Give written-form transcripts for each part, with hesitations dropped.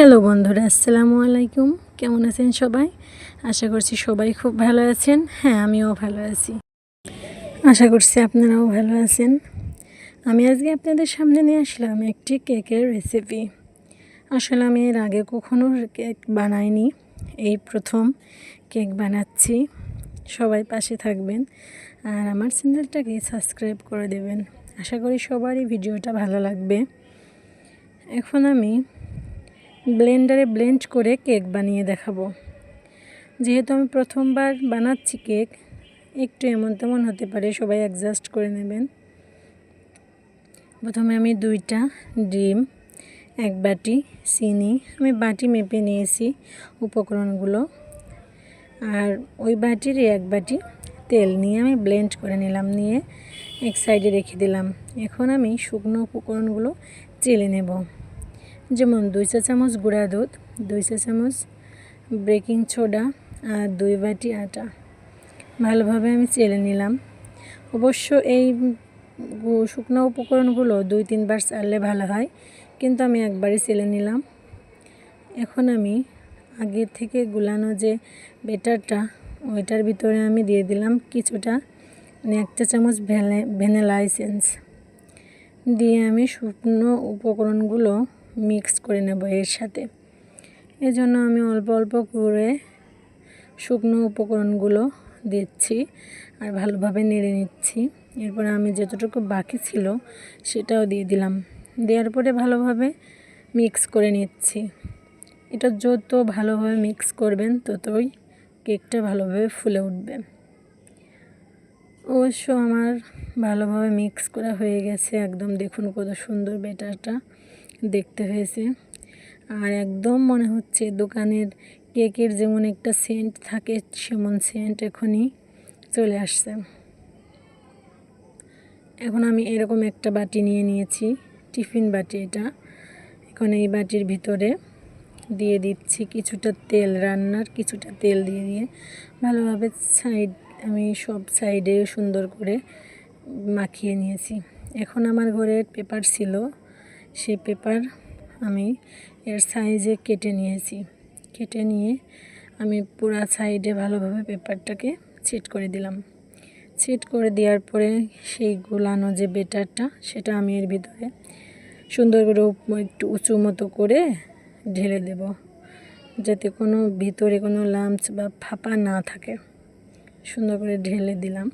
Hello বন্ধুরা, আসসালামু আলাইকুম। কেমন আছেন সবাই? আশা করছি সবাই খুব ভালো আছেন। হ্যাঁ, আমিও ভালো আছি। আশা করছি আপনারাও ভালো আছেন। আমি আজকে আপনাদের সামনে নিয়ে আসলাম একটি কেকের রেসিপি। আসলে আমি এর আগে কখনো কেক বানাইনি, এই প্রথম কেক বানাচ্ছি। সবাই পাশে থাকবেন আর আমার চ্যানেলটাকে সাবস্ক্রাইব করে দেবেন। আশা করি সবারই ভিডিওটা ভালো লাগবে। এখন আমি ব্লেন্ডারে ব্লেন্ড করে কেক বানিয়ে দেখাবো। যেহেতু আমি প্রথমবার বানাচ্ছি কেক, একটু এমন তেমন হতে পারে, সবাই অ্যাডজাস্ট করে নেবেন। প্রথমে আমি 2টা ডিম, 1 বাটি চিনি, আমি বাটি মেপে নিয়েছি উপকরণগুলো, আর ওই বাটির 1 বাটি তেল নিয়ে আমি ব্লেন্ড করে নিলাম, নিয়ে এক সাইডে রেখে দিলাম। এখন আমি শুকনো উপকরণগুলো চেলে নেব। যেমন 2 চা চামচ গুঁড়া দুধ, 2 চা চামচ বেকিং সোডা আর 2 বাটি আটা। ভালোভাবে আমি চেলে নিলাম। অবশ্য এই শুকনো উপকরণগুলো 2-3 বার চাললে ভালো হয়, কিন্তু আমি একবারই চেলে নিলাম। এখন আমি আগে থেকে গুলানো যে ব্যাটারটা, ওইটার ভিতরে আমি দিয়ে দিলাম কিছুটা, 1 চা চামচ ভ্যানিলা এসেন্স দিয়ে আমি শুকনো উপকরণগুলো মিক্স করে নেব এর সাথে। এজন্য আমি অল্প অল্প করে শুকনো উপকরণগুলো দিচ্ছি আর ভালোভাবে নেড়ে নিচ্ছি। এরপরে আমি যতটুকু বাকি ছিল সেটাও দিয়ে দিলাম। দেওয়ার পরে ভালোভাবে মিক্স করে নিচ্ছি। এটা যত ভালোভাবে মিক্স করবেন ততই কেকটা ভালোভাবে ফুলে উঠবে। অবশ্য আমার ভালোভাবে মিক্স করা হয়ে গেছে। একদম দেখুন কত সুন্দর ব্যাটারটা দেখতে হয়েছে। আর একদম মনে হচ্ছে দোকানের কেকের যেমন একটা সেন্ট থাকে, সেমন সেন্ট এখনই চলে আসছে। এখন আমি এরকম একটা বাটি নিয়ে নিয়েছি, টিফিন বাটি এটা। এখন এই বাটির ভিতরে দিয়ে দিচ্ছি কিছুটা তেল, রান্নার কিছুটা তেল দিয়ে ভালোভাবে আমি সব সাইডে সুন্দর করে মাখিয়ে নিয়েছি। এখন আমার ঘরে পেপার ছিল, সেই পেপার আমি এর সাইজে কেটে নিয়েছি। কেটে নিয়ে আমি পুরো সাইডে ভালোভাবে পেপারটাকে সেট করে দিলাম। সেট করে দেওয়ার পরে সেই গোলানো যে ব্যাটারটা, সেটা আমি এর ভিতরে সুন্দর করে একটু উঁচু মতো করে ঢেলে দেব, যাতে কোনো ভিতরে কোনো লাম্পস বা ফাঁপা না থাকে। সুন্দর করে ঢেলে দিলাম।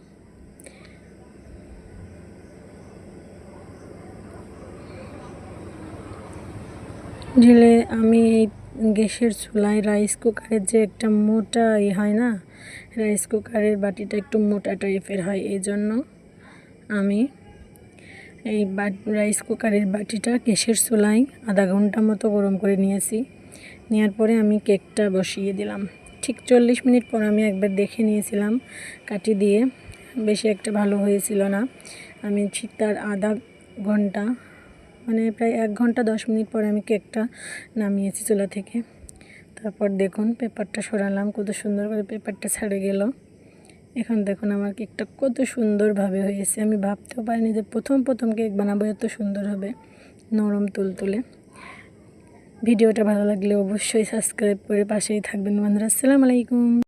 ঢেলে আমি এই গ্যাসের চুলায় রাইস কুকারের যে একটা মোটা হয় না, রাইস কুকারের বাটিটা একটু মোটা টাইপের হয়, এই জন্য আমি এই রাইস কুকারের বাটিটা গ্যাসের চুলায় আধা ঘন্টা মতো গরম করে নিয়েছি। নেওয়ার পরে আমি কেকটা বসিয়ে দিলাম। ঠিক 40 মিনিট পর আমি একবার দেখে নিয়েছিলাম কাঠি দিয়ে, বেশি একটা ভালো হয়েছিল না। আমি ঠিক তার আধা ঘন্টা, মানে প্রায় 1 ঘন্টা 10 মিনিট পরে আমি কেকটা নামিয়েছি চুলা থেকে। তারপর দেখুন পেপারটা সরালাম, কত সুন্দর করে পেপারটা ছেড়ে গেল। এখন দেখুন আমার কেকটা কত সুন্দরভাবে হয়েছে। আমি ভাবতেও পারিনি যে প্রথম কেক বানাবো এত সুন্দর হবে, নরম তুলতুলে। ভিডিওটা ভালো লাগলে অবশ্যই সাবস্ক্রাইব করে পাশেই থাকবেন বন্ধুরা। আসসালামু আলাইকুম।